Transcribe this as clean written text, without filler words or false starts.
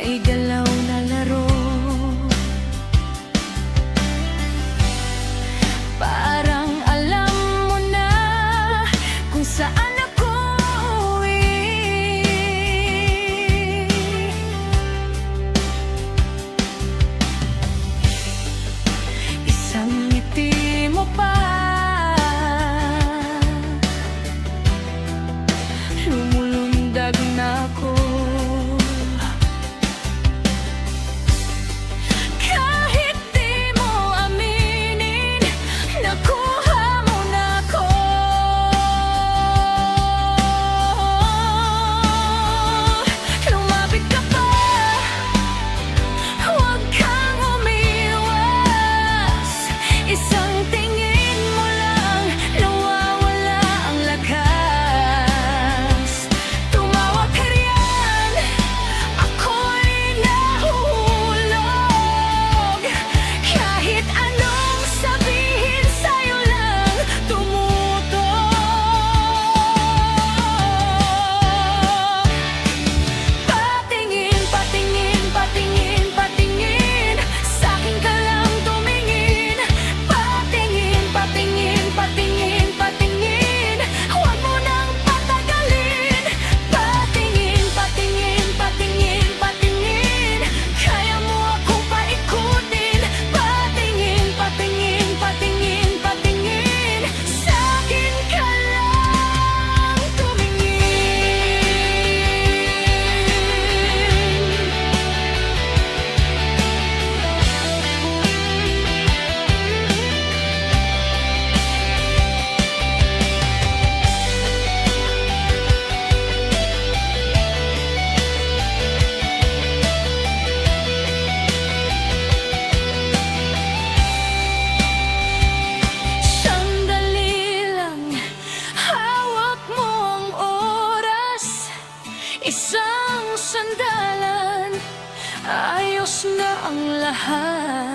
may galaw na laro. Parang alam mo na kung saan ako uuwi. Isang ngiti mo pa, lumulundag na ako. Kahit di mo aminin, nakuha mo na ako. Lumapit ka pa, huwag kang umiwas. Isang tingin mo lang, nawawala ang lakas. Tumawag ka riyan, ako'y nahuhulog. Kahit anong sabihin sa'yo lang tumutok. Patingin, patingin, patingin, patingin, sa'kin ka lang tumingin. Patingin, patingin, patingin, patingin, huwag mo nang patagalin. Patingin, patingin, patingin, patingin, kaya mo akong paikutin. Patingin, patingin, patingin, patingin, sa'kin ka lang tumingin. Sandali lang, hawak mo ang oras. Isang sandalan, ayos na ang lahat.